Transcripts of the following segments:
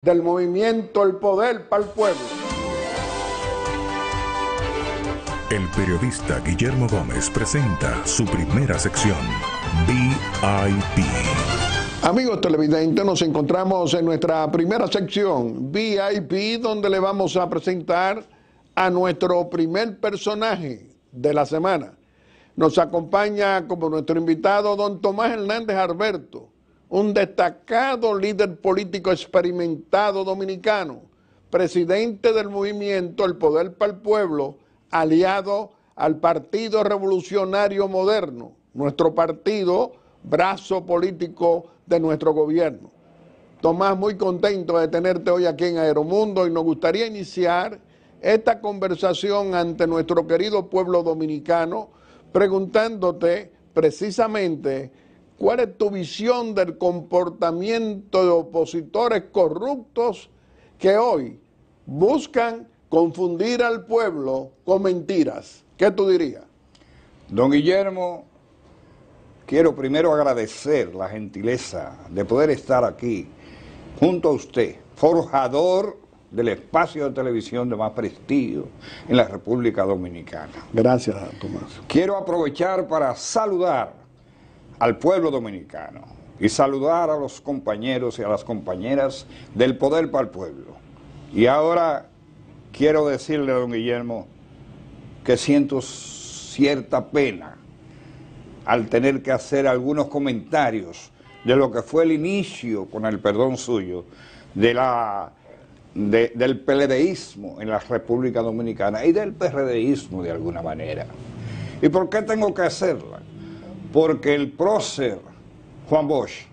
del movimiento El Poder para el Pueblo. El periodista Guillermo Gómez presenta su primera sección, VIP. Amigos televidentes, nos encontramos en nuestra primera sección, VIP, donde le vamos a presentar a nuestro primer personaje de la semana. Nos acompaña como nuestro invitado don Tomás Hernández Alberto, un destacado líder político experimentado dominicano, presidente del movimiento El Poder para el Pueblo, aliado al Partido Revolucionario Moderno, nuestro partido, brazo político de nuestro gobierno. Tomás, muy contento de tenerte hoy aquí en Aeromundo y nos gustaría iniciar esta conversación ante nuestro querido pueblo dominicano preguntándote precisamente ¿cuál es tu visión del comportamiento de opositores corruptos que hoy buscan confundir al pueblo con mentiras? ¿Qué tú dirías? Don Guillermo, quiero primero agradecer la gentileza de poder estar aquí junto a usted, forjador del espacio de televisión de más prestigio en la República Dominicana. Gracias, Tomás. Quiero aprovechar para saludar al pueblo dominicano y saludar a los compañeros y a las compañeras del Poder para el Pueblo. Y ahora quiero decirle a don Guillermo que siento cierta pena al tener que hacer algunos comentarios de lo que fue el inicio, con el perdón suyo, del PLDismo en la República Dominicana y del PRDismo de alguna manera. ¿Y por qué tengo que hacerla? Porque el prócer Juan Bosch,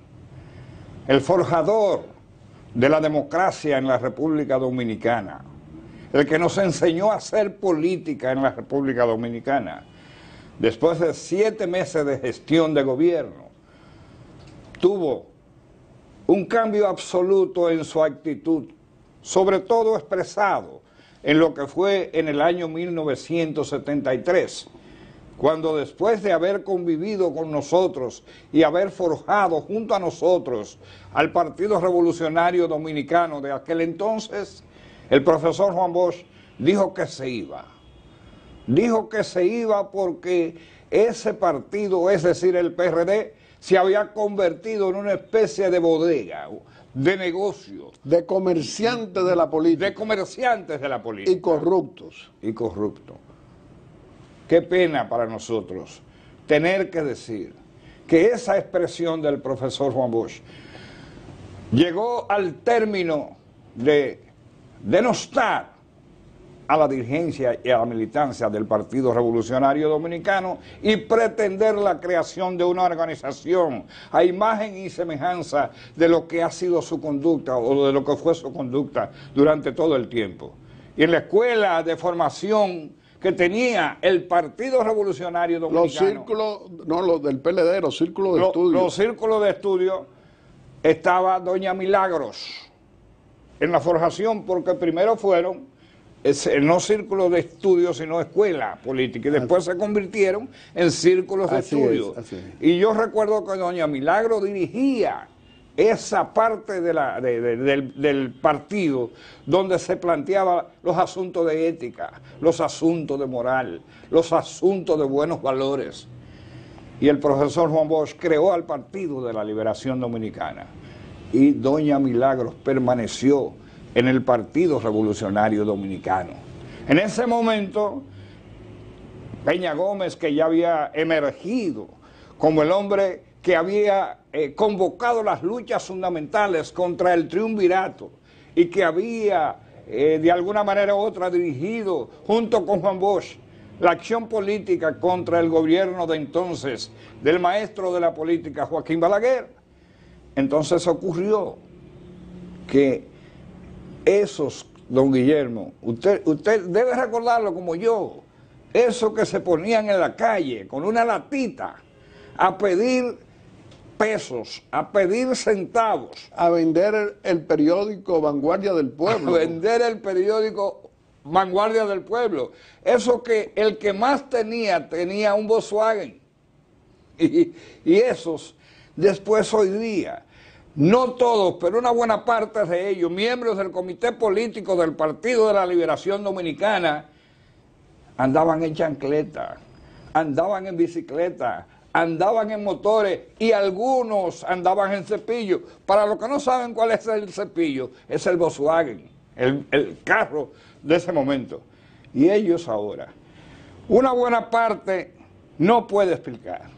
el forjador de la democracia en la República Dominicana, el que nos enseñó a hacer política en la República Dominicana, después de 7 meses de gestión de gobierno, tuvo un cambio absoluto en su actitud, sobre todo expresado en lo que fue en el año 1973, cuando después de haber convivido con nosotros y haber forjado junto a nosotros al Partido Revolucionario Dominicano de aquel entonces, el profesor Juan Bosch dijo que se iba. Dijo que se iba porque ese partido, es decir, el PRD, se había convertido en una especie de bodega, de negocio. De comerciantes de la política. De comerciantes de la política. Y corruptos. Y corruptos. Qué pena para nosotros tener que decir que esa expresión del profesor Juan Bosch llegó al término de denostar a la dirigencia y a la militancia del Partido Revolucionario Dominicano y pretender la creación de una organización a imagen y semejanza de lo que ha sido su conducta o de lo que fue su conducta durante todo el tiempo. Y en la escuela de formación que tenía el Partido Revolucionario Dominicano, los círculos, no los del PLD, los círculos de estudio. Los círculos de estudio, estaba doña Milagros en la forjación, porque primero fueron no círculos de estudio, sino escuela política, y después se convirtieron en círculos de estudio. Y yo recuerdo que doña Milagros dirigía esa parte del partido donde se planteaban los asuntos de ética, los asuntos de moral, los asuntos de buenos valores. Y el profesor Juan Bosch creó al Partido de la Liberación Dominicana. Y doña Milagros permaneció en el Partido Revolucionario Dominicano. En ese momento, Peña Gómez, que ya había emergido como el hombre que había convocado las luchas fundamentales contra el triunvirato y que había de alguna manera u otra dirigido junto con Juan Bosch la acción política contra el gobierno de entonces del maestro de la política Joaquín Balaguer. Entonces ocurrió que esos, don Guillermo, usted debe recordarlo como yo, esos que se ponían en la calle con una latita a pedir pesos, a pedir centavos. A vender el periódico Vanguardia del Pueblo. A vender el periódico Vanguardia del Pueblo. Eso que el que más tenía un Volkswagen. Y esos, después hoy día, no todos, pero una buena parte de ellos, miembros del comité político del Partido de la Liberación Dominicana, andaban en chancleta, andaban en bicicleta, andaban en motores y algunos andaban en cepillo. Para los que no saben cuál es el cepillo, es el Volkswagen, el carro de ese momento. Y ellos ahora, una buena parte no puede explicar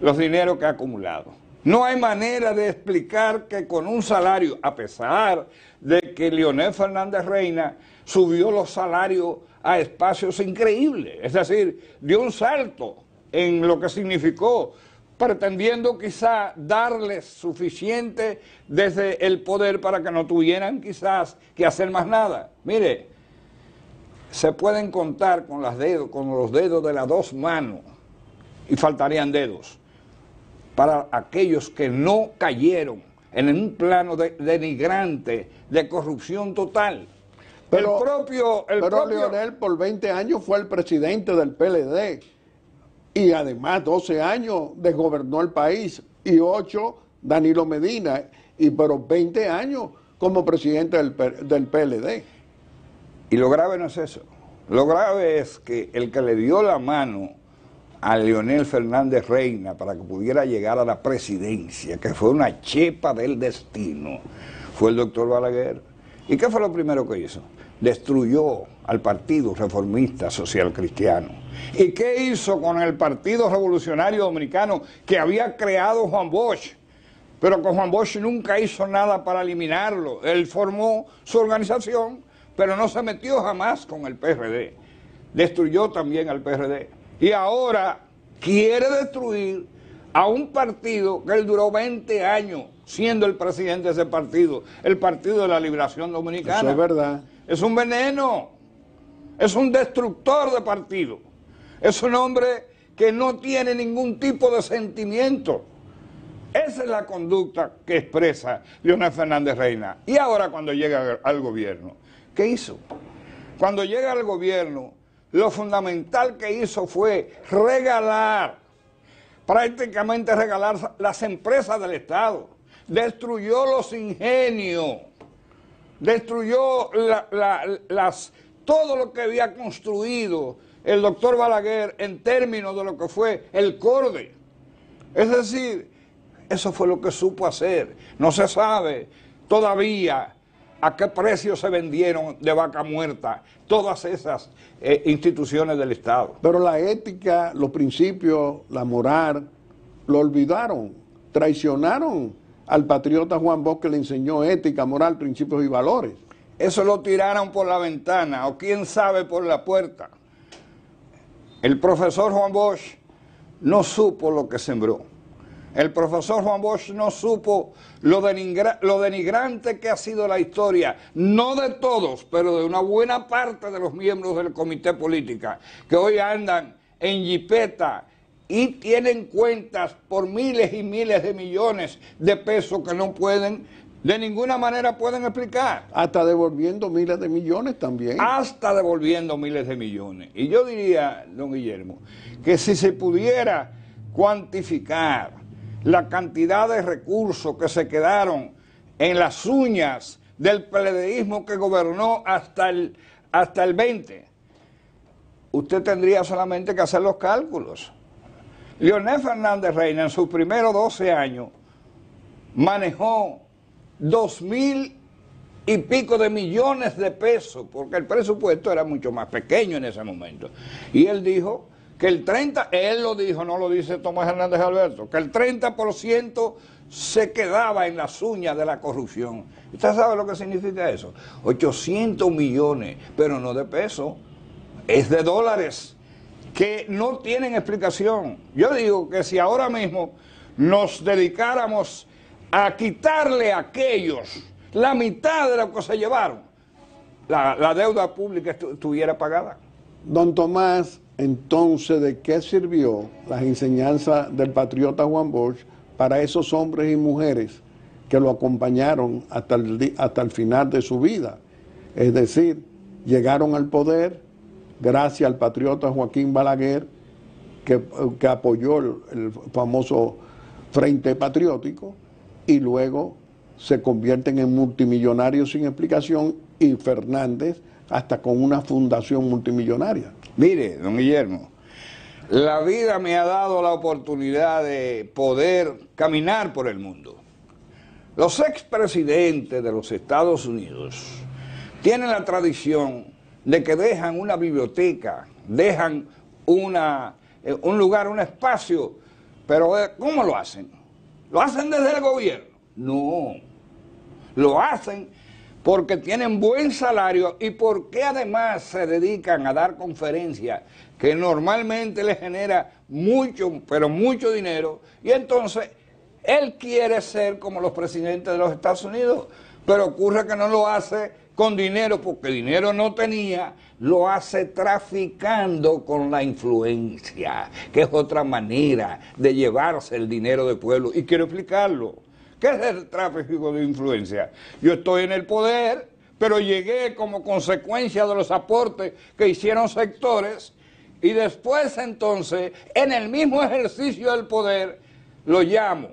los dineros que ha acumulado. No hay manera de explicar que con un salario, a pesar de que Leonel Fernández Reina subió los salarios a espacios increíbles, es decir, dio un salto en lo que significó, pretendiendo quizá darles suficiente desde el poder para que no tuvieran quizás que hacer más nada. Mire, se pueden contar con los dedos de las dos manos y faltarían dedos para aquellos que no cayeron en un plano denigrante de corrupción total. Pero Leonel por 20 años fue el presidente del PLD y además 12 años desgobernó el país y 8 Danilo Medina, pero 20 años como presidente del PLD. Y lo grave no es eso. Lo grave es que el que le dio la mano a Leonel Fernández Reina para que pudiera llegar a la presidencia, que fue una chepa del destino, fue el doctor Balaguer. ¿Y qué fue lo primero que hizo? Destruyó al Partido Reformista Social Cristiano. ¿Y qué hizo con el Partido Revolucionario Dominicano que había creado Juan Bosch? Pero con Juan Bosch nunca hizo nada para eliminarlo. Él formó su organización, pero no se metió jamás con el PRD. Destruyó también al PRD. Y ahora quiere destruir a un partido que él duró 20 años siendo el presidente de ese partido, el Partido de la Liberación Dominicana. Eso es verdad. Es un veneno, es un destructor de partido, es un hombre que no tiene ningún tipo de sentimiento. Esa es la conducta que expresa Leonel Fernández Reina. Y ahora cuando llega al gobierno, ¿qué hizo? Cuando llega al gobierno, lo fundamental que hizo fue prácticamente regalar las empresas del Estado. Destruyó los ingenios, destruyó todo lo que había construido el doctor Balaguer en términos de lo que fue el CORDE. Es decir, eso fue lo que supo hacer. No se sabe todavía a qué precio se vendieron de vaca muerta todas esas instituciones del Estado. Pero la ética, los principios, la moral, lo olvidaron, traicionaron al patriota Juan Bosch que le enseñó ética, moral, principios y valores. Eso lo tiraron por la ventana o quién sabe por la puerta. El profesor Juan Bosch no supo lo que sembró. El profesor Juan Bosch no supo lo denigrante que ha sido la historia, no de todos, pero de una buena parte de los miembros del comité político, que hoy andan en jipeta y tienen cuentas por miles y miles de millones de pesos que no pueden, de ninguna manera pueden explicar. Hasta devolviendo miles de millones también. Hasta devolviendo miles de millones. Y yo diría, don Guillermo, que si se pudiera cuantificar la cantidad de recursos que se quedaron en las uñas del PLDismo que gobernó hasta el 20, usted tendría solamente que hacer los cálculos. Leonel Fernández Reina en sus primeros 12 años manejó 2.000 y pico de millones de pesos, porque el presupuesto era mucho más pequeño en ese momento. Y él dijo que el 30%, él lo dijo, no lo dice Tomás Hernández Alberto, que el 30% se quedaba en las uñas de la corrupción. ¿Usted sabe lo que significa eso? 800 millones, pero no de pesos, es de dólares, que no tienen explicación. Yo digo que si ahora mismo nos dedicáramos a quitarle a aquellos la mitad de lo que se llevaron, la deuda pública estuviera pagada. Don Tomás, entonces, ¿de qué sirvió las enseñanzas del patriota Juan Bosch para esos hombres y mujeres que lo acompañaron hasta el final de su vida? Es decir, llegaron al poder gracias al patriota Joaquín Balaguer, que apoyó el famoso Frente Patriótico, y luego se convierten en multimillonarios sin explicación y Fernández hasta con una fundación multimillonaria. Mire, don Guillermo, la vida me ha dado la oportunidad de poder caminar por el mundo. Los expresidentes de los Estados Unidos tienen la tradición de que dejan una biblioteca, dejan un lugar, un espacio, pero ¿cómo lo hacen? ¿Lo hacen desde el gobierno? No, lo hacen porque tienen buen salario y porque además se dedican a dar conferencias que normalmente les genera mucho, pero mucho dinero, y entonces él quiere ser como los presidentes de los Estados Unidos, pero ocurre que no lo hace con dinero, porque dinero no tenía, lo hace traficando con la influencia, que es otra manera de llevarse el dinero del pueblo. Y quiero explicarlo. ¿Qué es el tráfico de influencia? Yo estoy en el poder, pero llegué como consecuencia de los aportes que hicieron sectores, y después entonces, en el mismo ejercicio del poder, lo llamo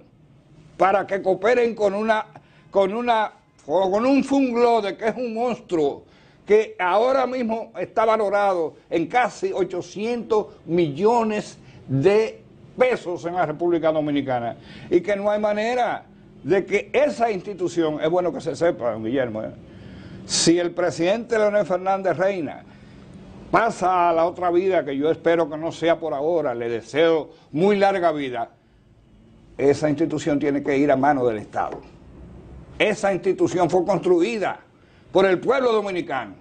para que cooperen con un funglode que es un monstruo que ahora mismo está valorado en casi 800 millones de pesos en la República Dominicana, y que no hay manera de que esa institución, es bueno que se sepa, don Guillermo, si el presidente Leonel Fernández Reina pasa a la otra vida, que yo espero que no sea por ahora, le deseo muy larga vida, esa institución tiene que ir a manos del Estado. Esa institución fue construida por el pueblo dominicano.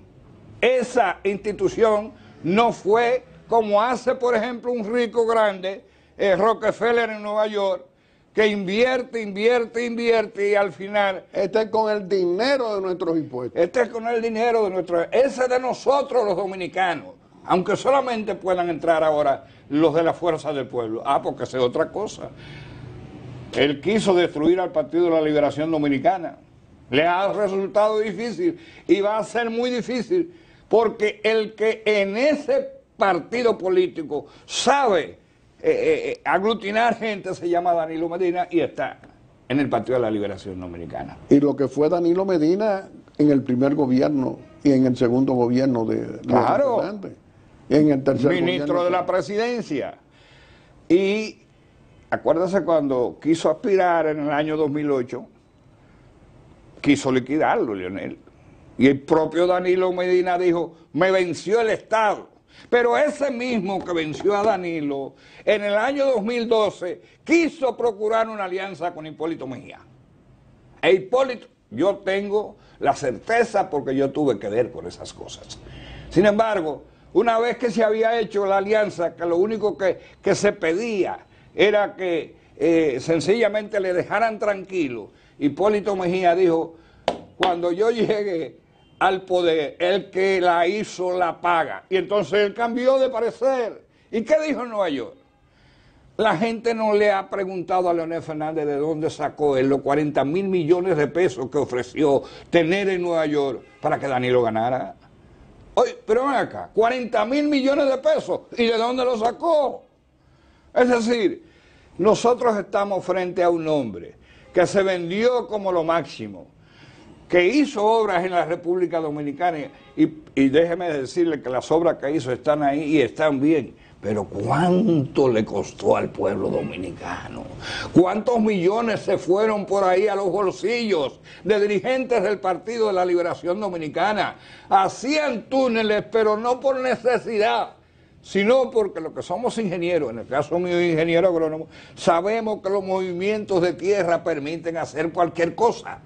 Esa institución no fue como hace, por ejemplo, un rico grande, Rockefeller en Nueva York, que invierte y al final... Este es con el dinero de nuestros impuestos. Este es con el dinero de nuestros... Ese es de nosotros los dominicanos, aunque solamente puedan entrar ahora los de la fuerza del pueblo. Porque esa es otra cosa. Él quiso destruir al Partido de la Liberación Dominicana. Le ha resultado difícil y va a ser muy difícil, porque el que en ese partido político sabe aglutinar gente se llama Danilo Medina y está en el Partido de la Liberación Dominicana. Y lo que fue Danilo Medina en el primer gobierno y en el segundo gobierno de claro, Fernández, y en el tercer ministro de la Presidencia. Y acuérdese cuando quiso aspirar en el año 2008, quiso liquidarlo, Leonel. Y el propio Danilo Medina dijo, me venció el Estado. Pero ese mismo que venció a Danilo, en el año 2012, quiso procurar una alianza con Hipólito Mejía. E Hipólito, yo tengo la certeza porque yo tuve que ver con esas cosas. Sin embargo, una vez que se había hecho la alianza, que lo único que se pedía era que sencillamente le dejaran tranquilo, Hipólito Mejía dijo, cuando yo llegue al poder, el que la hizo la paga. Y entonces él cambió de parecer. ¿Y qué dijo en Nueva York? La gente no le ha preguntado a Leonel Fernández de dónde sacó él los 40 mil millones de pesos que ofreció tener en Nueva York para que Danilo ganara. Oye, pero ven acá, 40 mil millones de pesos, ¿y de dónde lo sacó? Es decir, nosotros estamos frente a un hombre que se vendió como lo máximo, que hizo obras en la República Dominicana, y déjeme decirle que las obras que hizo están ahí y están bien, pero ¿cuánto le costó al pueblo dominicano? ¿Cuántos millones se fueron por ahí a los bolsillos de dirigentes del Partido de la Liberación Dominicana? Hacían túneles, pero no por necesidad, sino porque los que somos ingenieros, en el caso mío ingeniero agrónomo, sabemos que los movimientos de tierra permiten hacer cualquier cosa.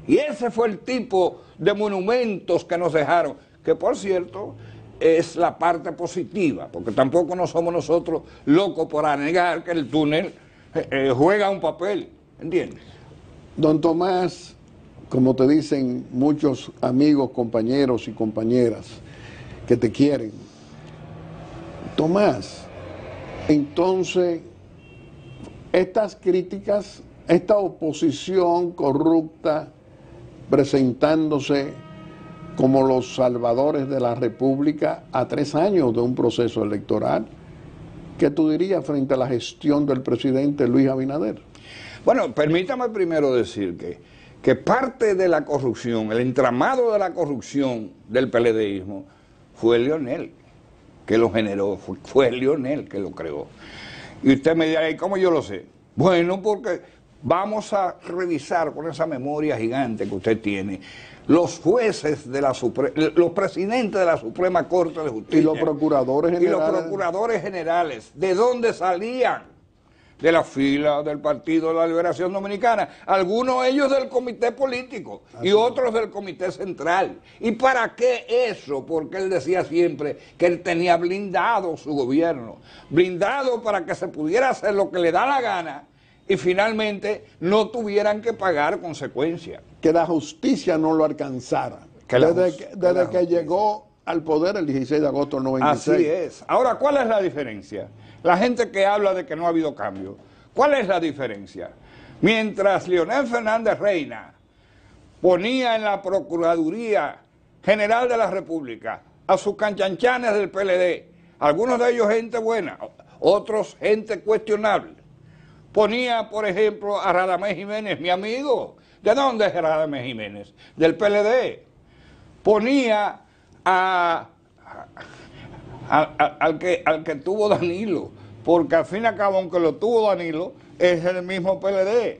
Y ese fue el tipo de monumentos que nos dejaron, que por cierto es la parte positiva, porque tampoco no somos nosotros locos por negar que el túnel juega un papel, ¿entiendes? Don Tomás, como te dicen muchos amigos, compañeros y compañeras que te quieren, Tomás, entonces estas críticas, esta oposición corrupta, presentándose como los salvadores de la República a 3 años de un proceso electoral, ¿qué tú dirías frente a la gestión del presidente Luis Abinader? Bueno, permítame primero decir que parte de la corrupción, el entramado de la corrupción del PLDismo, fue Leonel que lo generó, fue Leonel que lo creó. Y usted me dirá, ¿y cómo yo lo sé? Bueno, porque vamos a revisar con esa memoria gigante que usted tiene los jueces de la los presidentes de la Suprema Corte de Justicia. Y los procuradores generales. Y los procuradores generales. ¿De dónde salían? De la fila del Partido de la Liberación Dominicana. Algunos ellos del comité político y otros del comité central. ¿Y para qué eso? Porque él decía siempre que él tenía blindado su gobierno. Blindado para que se pudiera hacer lo que le da la gana y finalmente no tuvieran que pagar consecuencias. Que la justicia no lo alcanzara. Desde que llegó al poder el 16 de agosto del 96. Así es. Ahora, ¿cuál es la diferencia? La gente que habla de que no ha habido cambio. ¿Cuál es la diferencia? Mientras Leonel Fernández Reina ponía en la Procuraduría General de la República a sus canchanchanes del PLD, algunos de ellos gente buena, otros gente cuestionable. Ponía, por ejemplo, a Radamés Jiménez, mi amigo. ¿De dónde es Radamés Jiménez? Del PLD. Ponía al que tuvo Danilo, porque al fin y al cabo, aunque lo tuvo Danilo, es el mismo PLD,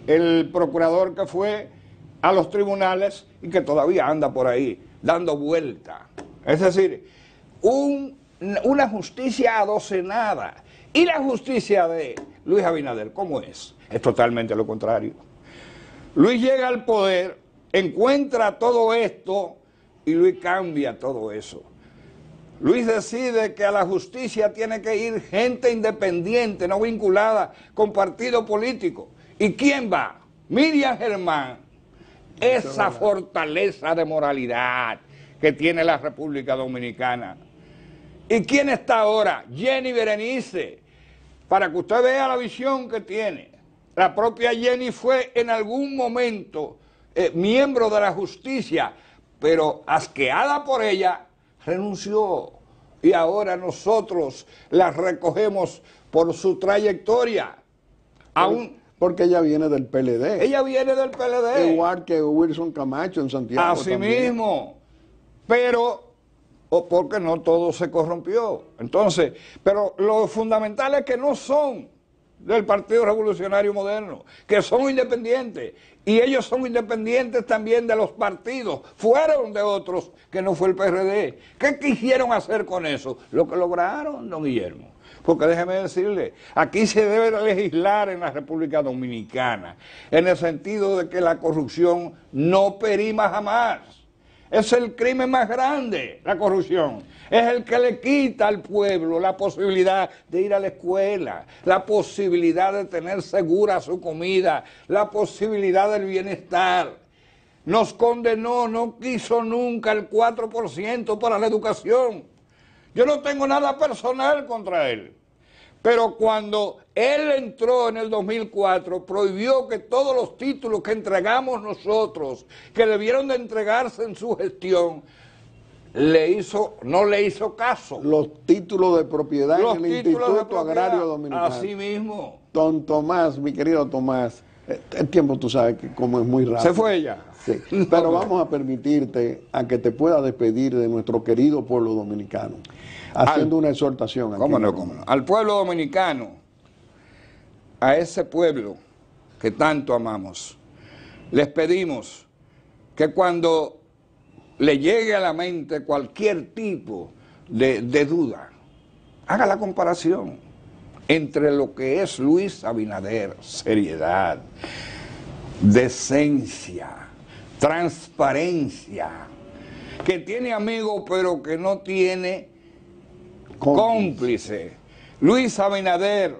el procurador que fue a los tribunales y que todavía anda por ahí, dando vuelta. Es decir, una justicia adocenada. ¿Y la justicia de Luis Abinader cómo es? Es totalmente lo contrario. Luis llega al poder, encuentra todo esto y Luis cambia todo eso. Luis decide que a la justicia tiene que ir gente independiente, no vinculada con partido político. ¿Y quién va? Miriam Germán. Esa fortaleza de moralidad que tiene la República Dominicana. ¿Y quién está ahora? Jenny Berenice. Para que usted vea la visión que tiene. La propia Jenny fue en algún momento miembro de la justicia, pero asqueada por ella, renunció. Y ahora nosotros la recogemos por su trayectoria. Porque ella viene del PLD. Ella viene del PLD. Igual que Wilson Camacho en Santiago. Así mismo. Pero, porque no todo se corrompió. Entonces, pero lo fundamental es que no son del Partido Revolucionario Moderno, que son independientes. Y ellos son independientes también de los partidos. Fueron de otros que no fue el PRD. ¿Qué quisieron hacer con eso? Lo que lograron, don Guillermo. Porque déjeme decirle, aquí se debe legislar en la República Dominicana, en el sentido de que la corrupción no perima jamás. Es el crimen más grande, la corrupción. Es el que le quita al pueblo la posibilidad de ir a la escuela, la posibilidad de tener segura su comida, la posibilidad del bienestar. Nos condenó, no quiso nunca el 4% para la educación. Yo no tengo nada personal contra él. Pero cuando él entró en el 2004, prohibió que todos los títulos que entregamos nosotros, que debieron de entregarse en su gestión, no le hizo caso. Los títulos de propiedad en el Instituto Agrario Dominicano. Así mismo. Don Tomás, mi querido Tomás, el tiempo tú sabes que como es muy rápido. Se fue ella. Sí. Pero vamos a permitirte a que te pueda despedir de nuestro querido pueblo dominicano, haciendo una exhortación. Aquí. ¿Cómo no, cómo no? Al pueblo dominicano, a ese pueblo que tanto amamos, les pedimos que cuando le llegue a la mente cualquier tipo de duda, haga la comparación entre lo que es Luis Abinader, seriedad, decencia, transparencia, que tiene amigos pero que no tiene cómplice. Luis Abinader,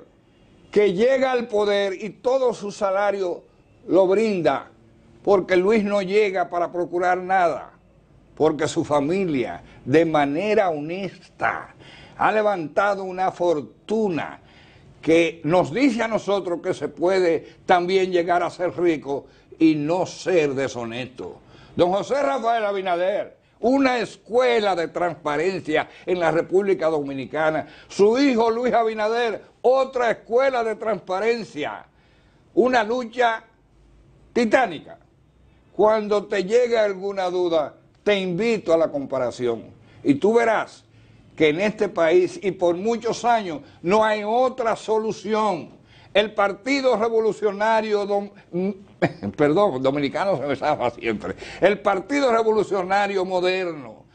que llega al poder y todo su salario lo brinda, porque Luis no llega para procurar nada, porque su familia, de manera honesta, ha levantado una fortuna que nos dice a nosotros que se puede también llegar a ser rico y no ser deshonesto. Don José Rafael Abinader, una escuela de transparencia en la República Dominicana. Su hijo Luis Abinader, otra escuela de transparencia. Una lucha titánica cuando te llegue alguna duda, te invito a la comparación. Y tú verás que en este país y por muchos años no hay otra solución. El Partido Revolucionario dominicano se me zafa siempre. El Partido Revolucionario moderno,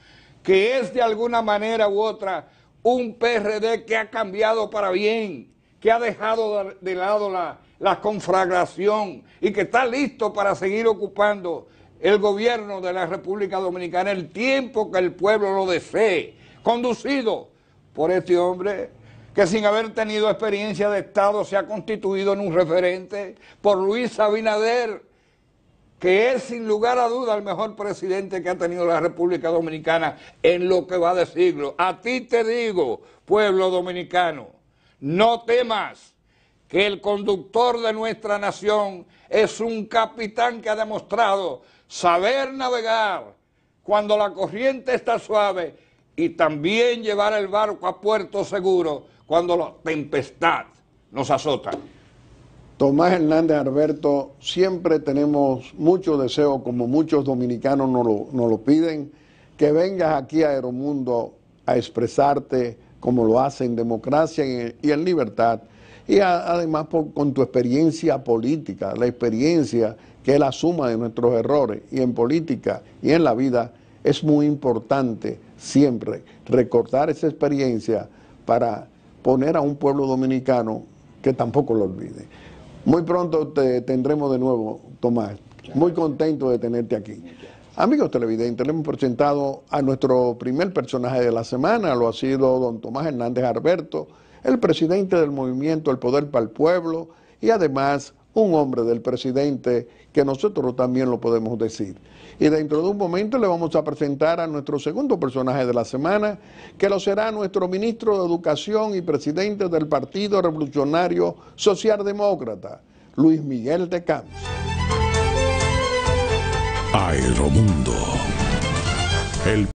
que es de alguna manera u otra un PRD que ha cambiado para bien, que ha dejado de lado la conflagración y que está listo para seguir ocupando el gobierno de la República Dominicana el tiempo que el pueblo lo desee, conducido por este hombre que sin haber tenido experiencia de Estado se ha constituido en un referente, por Luis Abinader, que es sin lugar a duda el mejor presidente que ha tenido la República Dominicana en lo que va de siglo. A ti te digo, pueblo dominicano, no temas, que el conductor de nuestra nación es un capitán que ha demostrado saber navegar cuando la corriente está suave y también llevar el barco a puerto seguro cuando la tempestad nos azota. Tomás Hernández Alberto, siempre tenemos mucho deseo, como muchos dominicanos nos lo piden, que vengas aquí a Aeromundo a expresarte como lo hace en democracia y en libertad, y además con tu experiencia política, la experiencia que es la suma de nuestros errores, y en política y en la vida es muy importante siempre recordar esa experiencia para poner a un pueblo dominicano que tampoco lo olvide. Muy pronto te tendremos de nuevo, Tomás. Muy contento de tenerte aquí. Amigos televidentes, le hemos presentado a nuestro primer personaje de la semana, lo ha sido don Tomás Hernández Alberto, el presidente del movimiento El Poder para el Pueblo y además un hombre del presidente que nosotros también lo podemos decir. Y dentro de un momento le vamos a presentar a nuestro segundo personaje de la semana, que lo será nuestro ministro de Educación y presidente del Partido Revolucionario Socialdemócrata, Luis Miguel de Camps. Aeromundo. El